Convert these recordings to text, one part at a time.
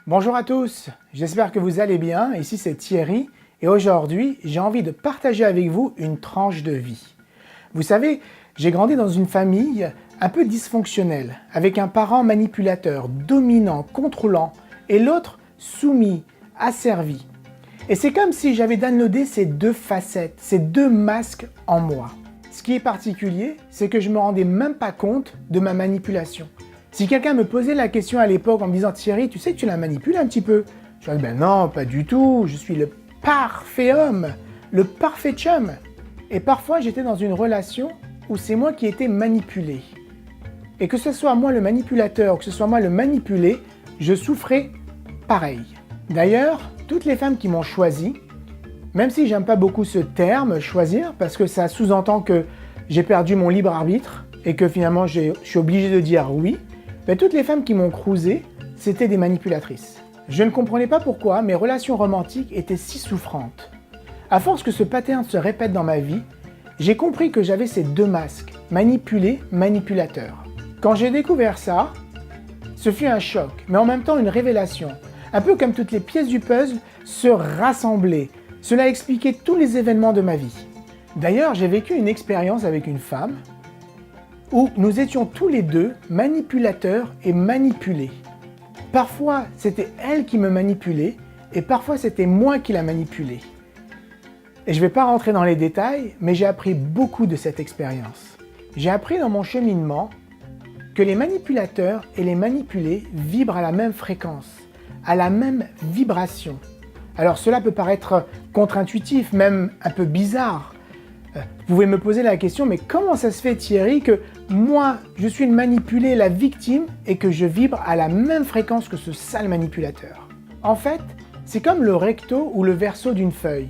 Bonjour à tous, j'espère que vous allez bien. Ici c'est Thierry et aujourd'hui j'ai envie de partager avec vous une tranche de vie. Vous savez, j'ai grandi dans une famille un peu dysfonctionnelle, avec un parent manipulateur, dominant, contrôlant et l'autre soumis, asservi. Et c'est comme si j'avais downloadé ces deux facettes, ces deux masques en moi. Ce qui est particulier, c'est que je ne me rendais même pas compte de ma manipulation. Si quelqu'un me posait la question à l'époque en me disant « Thierry, tu sais que tu la manipules un petit peu ?» Je dis « Ben non, pas du tout, je suis le parfait homme, le parfait chum. » Et parfois, j'étais dans une relation où c'est moi qui étais manipulé. Et que ce soit moi le manipulateur ou que ce soit moi le manipulé, je souffrais pareil. D'ailleurs, toutes les femmes qui m'ont choisi, même si j'aime pas beaucoup ce terme « choisir » parce que ça sous-entend que j'ai perdu mon libre arbitre et que finalement je suis obligé de dire oui, mais toutes les femmes qui m'ont cruisé, c'était des manipulatrices. Je ne comprenais pas pourquoi mes relations romantiques étaient si souffrantes. À force que ce pattern se répète dans ma vie, j'ai compris que j'avais ces deux masques, manipulé, manipulateur. Quand j'ai découvert ça, ce fut un choc, mais en même temps une révélation. Un peu comme toutes les pièces du puzzle se rassemblaient. Cela expliquait tous les événements de ma vie. D'ailleurs, j'ai vécu une expérience avec une femme où nous étions tous les deux manipulateurs et manipulés. Parfois, c'était elle qui me manipulait et parfois c'était moi qui la manipulais. Et je ne vais pas rentrer dans les détails, mais j'ai appris beaucoup de cette expérience. J'ai appris dans mon cheminement que les manipulateurs et les manipulés vibrent à la même fréquence, à la même vibration. Alors cela peut paraître contre-intuitif, même un peu bizarre. Vous pouvez me poser la question, mais comment ça se fait Thierry que moi, je suis le manipulé, la victime, et que je vibre à la même fréquence que ce sale manipulateur? En fait, c'est comme le recto ou le verso d'une feuille,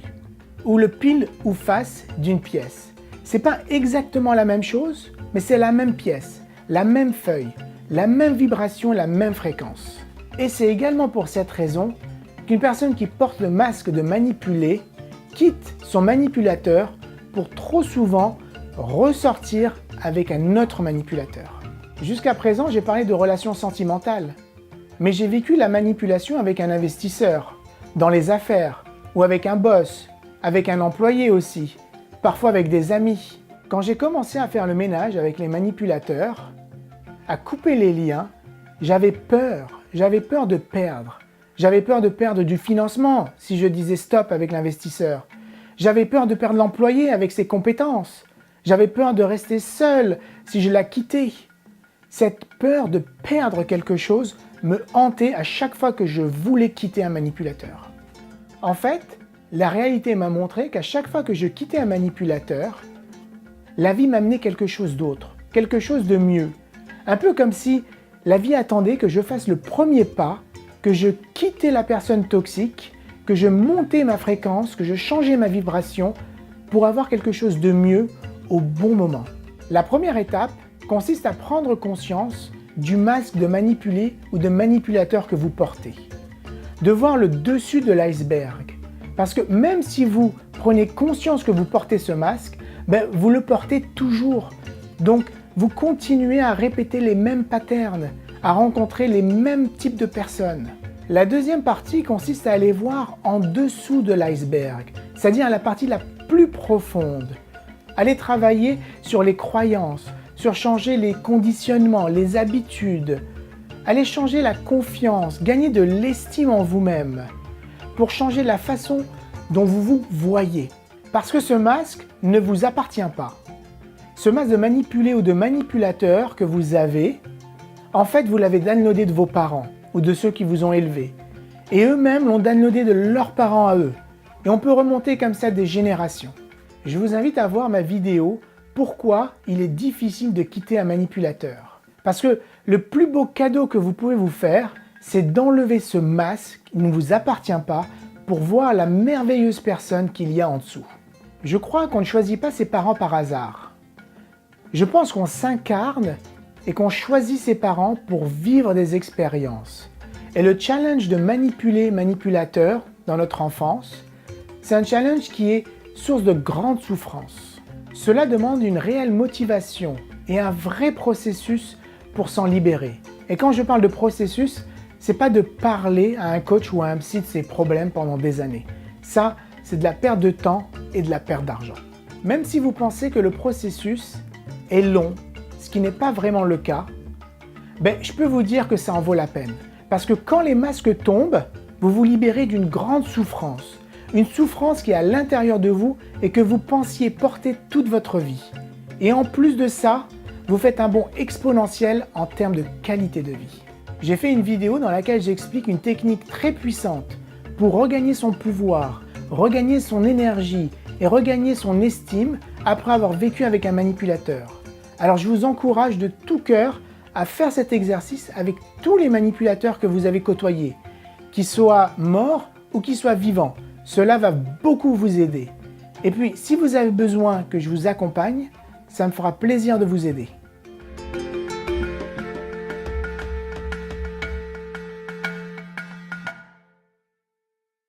ou le pile ou face d'une pièce. C'est pas exactement la même chose, mais c'est la même pièce, la même feuille, la même vibration, la même fréquence. Et c'est également pour cette raison qu'une personne qui porte le masque de manipulé quitte son manipulateur pour trop souvent ressortir avec un autre manipulateur. Jusqu'à présent, j'ai parlé de relations sentimentales, mais j'ai vécu la manipulation avec un investisseur, dans les affaires, ou avec un boss, avec un employé aussi, parfois avec des amis. Quand j'ai commencé à faire le ménage avec les manipulateurs, à couper les liens, j'avais peur de perdre. J'avais peur de perdre du financement si je disais stop avec l'investisseur. J'avais peur de perdre l'employé avec ses compétences. J'avais peur de rester seul si je la quittais. Cette peur de perdre quelque chose me hantait à chaque fois que je voulais quitter un manipulateur. En fait, la réalité m'a montré qu'à chaque fois que je quittais un manipulateur, la vie m'amenait quelque chose d'autre, quelque chose de mieux. Un peu comme si la vie attendait que je fasse le premier pas, que je quittais la personne toxique, que je montais ma fréquence, que je changeais ma vibration pour avoir quelque chose de mieux au bon moment. La première étape consiste à prendre conscience du masque de manipulé ou de manipulateur que vous portez. De voir le dessus de l'iceberg. Parce que même si vous prenez conscience que vous portez ce masque, vous le portez toujours. Donc vous continuez à répéter les mêmes patterns, à rencontrer les mêmes types de personnes. La deuxième partie consiste à aller voir en dessous de l'iceberg, c'est-à-dire la partie la plus profonde. Aller travailler sur les croyances, sur changer les conditionnements, les habitudes. Aller changer la confiance, gagner de l'estime en vous-même, pour changer la façon dont vous vous voyez. Parce que ce masque ne vous appartient pas. Ce masque de manipulé ou de manipulateur que vous avez, en fait, vous l'avez downloadé de vos parents ou de ceux qui vous ont élevés. Et eux-mêmes l'ont downloadé de leurs parents à eux. Et on peut remonter comme ça des générations. Je vous invite à voir ma vidéo « Pourquoi il est difficile de quitter un manipulateur ?» Parce que le plus beau cadeau que vous pouvez vous faire, c'est d'enlever ce masque qui ne vous appartient pas pour voir la merveilleuse personne qu'il y a en dessous. Je crois qu'on ne choisit pas ses parents par hasard. Je pense qu'on s'incarne et qu'on choisit ses parents pour vivre des expériences. Et le challenge de manipulateur dans notre enfance, c'est un challenge qui est source de grande souffrance. Cela demande une réelle motivation et un vrai processus pour s'en libérer. Et quand je parle de processus, c'est pas de parler à un coach ou à un psy de ses problèmes pendant des années. Ça, c'est de la perte de temps et de la perte d'argent. Même si vous pensez que le processus est long, ce qui n'est pas vraiment le cas, je peux vous dire que ça en vaut la peine. Parce que quand les masques tombent, vous vous libérez d'une grande souffrance. Une souffrance qui est à l'intérieur de vous et que vous pensiez porter toute votre vie. Et en plus de ça, vous faites un bond exponentiel en termes de qualité de vie. J'ai fait une vidéo dans laquelle j'explique une technique très puissante pour regagner son pouvoir, regagner son énergie et regagner son estime après avoir vécu avec un manipulateur. Alors je vous encourage de tout cœur à faire cet exercice avec tous les manipulateurs que vous avez côtoyés, qu'ils soient morts ou qu'ils soient vivants. Cela va beaucoup vous aider. Et puis, si vous avez besoin que je vous accompagne, ça me fera plaisir de vous aider.